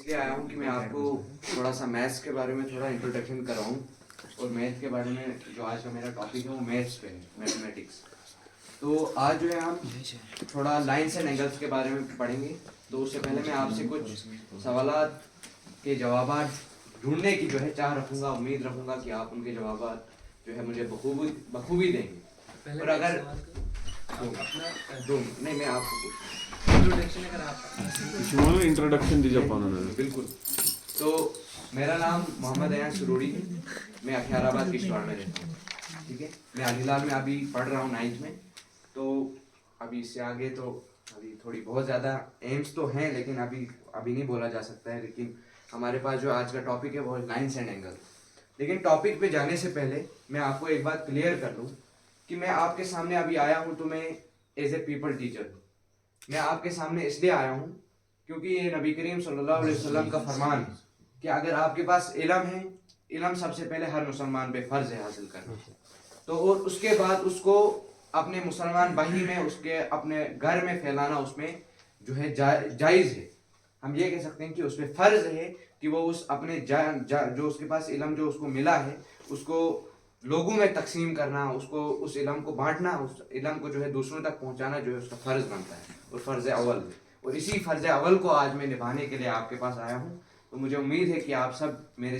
इसलिए आया हूँ कि मैं आपको थोड़ा सा मैथ्स के बारे में थोड़ा इंट्रोडक्शन कराऊँ। और मैथ के बारे में जो आज का मेरा टॉपिक है वो मैथ्स पे है, मैथमेटिक्स। तो आज जो है हम थोड़ा लाइन्स एंड एंगल्स के बारे में पढ़ेंगे। तो उससे पहले मैं आपसे कुछ सवालात के जवाबात ढूंढने की जो है चाह रखूँगा, उम्मीद रखूँगा कि आप उनके जवाबात जो है मुझे बखूबी देंगे। और अगर नहीं, मैं आपको इंट्रोडक्शन दीजिए पाना बिल्कुल। तो मेरा नाम मोहम्मद अयान सुरूरी है। मैं अखियाराबाद किश्तवाड़ में रहता हूँ। ठीक है, मैं अलीलाल में अभी पढ़ रहा हूँ 9th में। तो अभी इससे आगे तो अभी थोड़ी बहुत ज़्यादा एम्स तो हैं, लेकिन अभी नहीं बोला जा सकता है। लेकिन हमारे पास जो आज का टॉपिक है वो है लाइन्स एंड एंगल। लेकिन टॉपिक पे जाने से पहले मैं आपको एक बात क्लियर कर दूँ कि मैं आपके सामने अभी आया हूँ तो मैं एज ए पीपल टीचर हूँ। मैं आपके सामने इसलिए आया हूँ क्योंकि ये नबी करीम सल्लल्लाहु अलैहि वसल्लम का फरमान है कि अगर आपके पास इल्म है, इल्म सबसे पहले हर मुसलमान पे फ़र्ज़ है हासिल करना। तो और उसके बाद उसको अपने मुसलमान भाई में, उसके अपने घर में फैलाना उसमें जो है जायज़ है। हम ये कह सकते हैं कि उस पर फ़र्ज़ है कि वो उस अपने जो उसके पास इल्म जो उसको मिला है उसको लोगों में तकसीम करना, उसको उस इल्म को बांटना, उस इल्म को जो है दूसरों तक पहुंचाना जो है उसका फ़र्ज़ बनता है और फ़र्ज़ अव्वल। और इसी फ़र्ज़ अव्वल को आज मैं निभाने के लिए आपके पास आया हूँ। तो मुझे उम्मीद है कि आप सब मेरे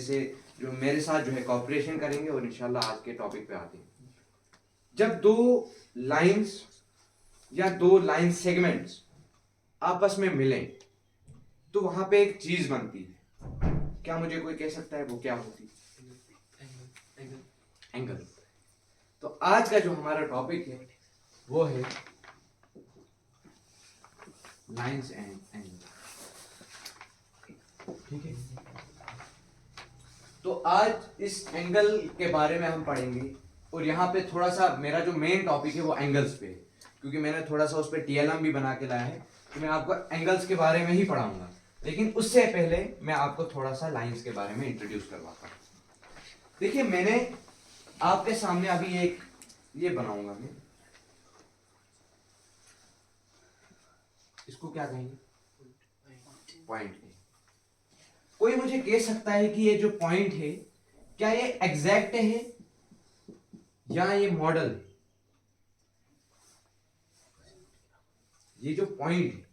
साथ जो है कॉपरेशन करेंगे और इंशाल्लाह आज के टॉपिक पे आते हैं। जब दो लाइंस या दो लाइन सेगमेंट्स आपस में मिलें तो वहां पे एक चीज बनती है। क्या मुझे कोई कह सकता है वो क्या होती है? एंगल। तो आज का जो हमारा टॉपिक है वो है लाइंस एंड एंगल। ठीक है, तो आज इस एंगल के बारे में हम पढ़ेंगे। और यहाँ पे थोड़ा सा मेरा जो मेन टॉपिक है वो एंगल्स पे है, क्योंकि मैंने थोड़ा सा उस पर टीएलएम भी बना के लाया है। तो मैं आपको एंगल्स के बारे में ही पढ़ाऊंगा, लेकिन उससे पहले मैं आपको थोड़ा सा लाइंस के बारे में इंट्रोड्यूस करवाता हूँ। देखिए, मैंने आपके सामने अभी एक ये बनाऊंगा, मैं इसको क्या कहेंगे? पॉइंट है। कोई मुझे कह सकता है कि ये जो पॉइंट है क्या ये एग्जैक्ट है या ये मॉडल है? ये जो पॉइंट है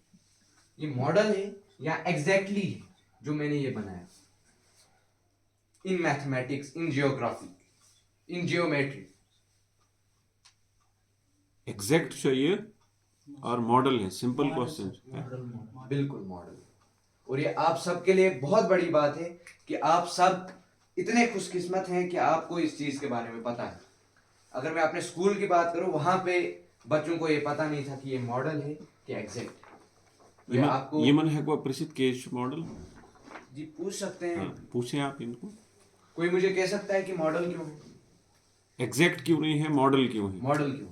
ये मॉडल है या एग्जैक्टली है जो मैंने ये बनाया? In mathematics, in geography, in geometry exact चाहिए और मॉडल है, सिंपल क्वेश्चन। बिल्कुल मॉडल। और ये आप सबके लिए बहुत बड़ी बात है कि आप सब इतने खुशकिस्मत हैं कि आपको इस चीज के बारे में पता है। अगर मैं अपने स्कूल की बात करूं, वहां पे बच्चों को ये पता नहीं था कि ये मॉडल है कि एग्जैक्ट। ये आपको ये मन है कोई प्रसिद्ध केस मॉडल? जी पूछ सकते हैं। हाँ, पूछें आप इनको। कोई मुझे कह सकता है कि मॉडल क्यों है? एग्जैक्ट क्यों नहीं है, मॉडल क्यों है? मॉडल क्यों?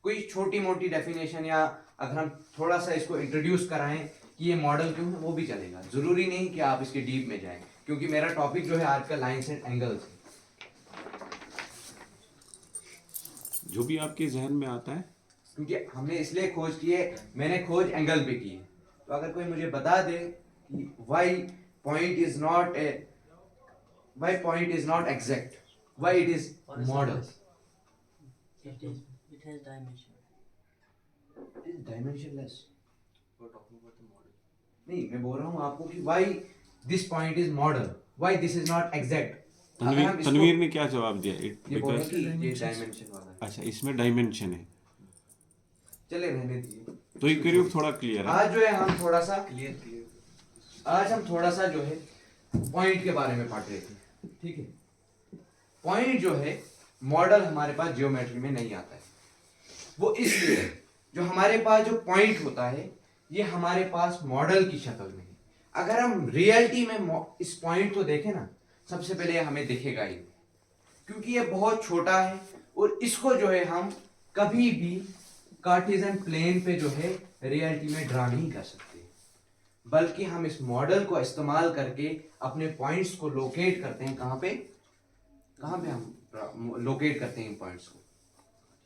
कोई छोटी मोटी डेफिनेशन, या अगर हम थोड़ा सा इसको इंट्रोड्यूस कराएं कि ये मॉडल क्यों है, वो भी चलेगा। जरूरी नहीं कि आप इसके डीप में जाएं, क्योंकि मेरा टॉपिक जो है आज का लाइन्स एंड एंगल्स है। जो भी आपके जहन में आता है। क्योंकि हमने इसलिए खोज की है, मैंने खोज एंगल पे की है। तो अगर कोई मुझे बता दे कि why point is not exact, why it is model? It has dimension. It is dimensionless. We're talking about the model. नहीं, मैं बोल रहा हूँ आपको कि why this point is model, why this is not exact. Tanveer ने क्या जवाब दिया? ये बोल रहे कि ये डायमेंशन वाला है। अच्छा, इसमें डायमेंशन है। चले रहने दीजिए। तो ये करीब थोड़ा क्लियर है। आज जो है हम थोड़ा सा आज हम थोड़ा सा जो है पॉइंट के बारे में पढ़ रहे थे। ठीक है, पॉइंट जो है मॉडल हमारे पास जियोमेट्री में नहीं आता है। वो इसलिए जो हमारे पास जो पॉइंट होता है ये हमारे पास मॉडल की शक्ल में है। अगर हम रियलिटी में इस पॉइंट को देखें ना, सबसे पहले हमें दिखेगा ही, क्योंकि ये बहुत छोटा है और इसको जो है हम कभी भी कार्टेशियन प्लेन पे जो है रियलिटी में ड्रा नहीं कर सकते, बल्कि हम इस मॉडल को इस्तेमाल करके अपने पॉइंट्स को लोकेट करते हैं। कहाँ पे हम लोकेट करते हैं इन पॉइंट्स को?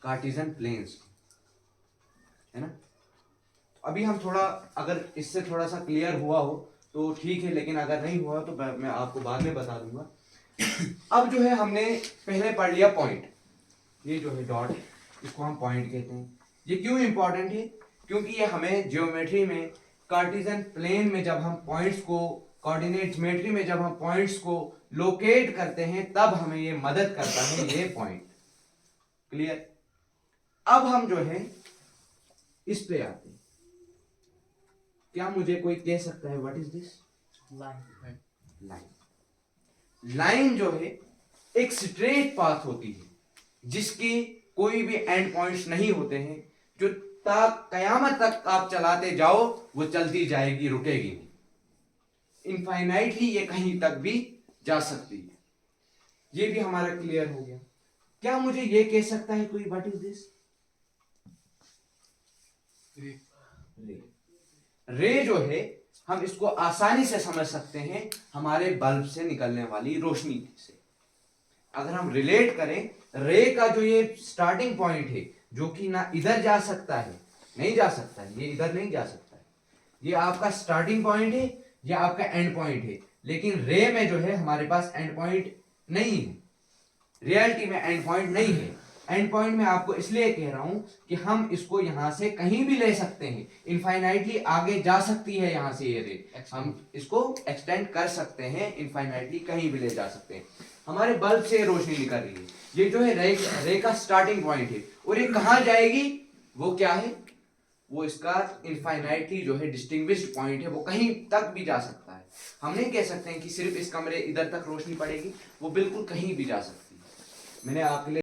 कार्टेशियन प्लेन्स, है ना। अभी हम थोड़ा, अगर इससे थोड़ा सा क्लियर हुआ हो तो ठीक है, लेकिन अगर नहीं हुआ तो मैं आपको बाद में बता दूंगा। अब जो है हमने पहले पढ़ लिया पॉइंट, ये जो है डॉट, इसको हम पॉइंट कहते हैं। ये क्यों इंपॉर्टेंट है? क्योंकि ये हमें ज्योमेट्री में, कार्टेशियन प्लेन में जब हम पॉइंट्स को, कोऑर्डिनेट ज्योमेट्री में जब हम पॉइंट्स को लोकेट करते हैं तब हमें ये मदद करता है, ये पॉइंट। क्लियर? अब हम जो है इस पे आते हैं। क्या मुझे कोई कह सकता है what is this? Line. Line जो है एक स्ट्रेट पाथ होती है जिसकी कोई भी एंड पॉइंट्स नहीं होते हैं, जो कयामत तक आप चलाते जाओ वो चलती जाएगी, रुकेगी नहीं। इनफाइनाइटली ये कहीं तक भी जा सकती है। ये भी हमारा क्लियर हो गया। क्या मुझे ये कह सकता है कोई व्हाट इज दिस? रे जो है हम इसको आसानी से समझ सकते हैं हमारे बल्ब से निकलने वाली रोशनी से। अगर हम रिलेट करें, रे का जो ये स्टार्टिंग पॉइंट है, जो कि ना इधर जा सकता है, नहीं जा सकता है, ये इधर नहीं जा सकता है, ये आपका स्टार्टिंग पॉइंट है, ये आपका एंड पॉइंट है। लेकिन रे में जो है हमारे पास एंड पॉइंट नहीं है, रियलिटी में एंड पॉइंट नहीं है। एंड पॉइंट में आपको इसलिए कह रहा हूं कि हम इसको यहां से कहीं भी ले सकते हैं, इनफाइनाइटली आगे जा सकती है यहां से ये रे, हम इसको एक्सटेंड कर सकते हैं, इनफाइनाइटली कहीं भी ले जा सकते हैं। हमारे बल्ब से रोशनी निकल रही है, ये जो है रे का स्टार्टिंग पॉइंट है, और ये कहां जाएगी? वो क्या है? वो इसका इनफाइनाइटली जो है डिस्टिंग्विश्ड पॉइंट है, वो कहीं तक भी जा सकता है। हम नहीं कह सकते हैं कि सिर्फ इस कमरे इधर तक रोशनी पड़ेगी, वो बिल्कुल कहीं भी जा सकती है। मैंने आपके लिए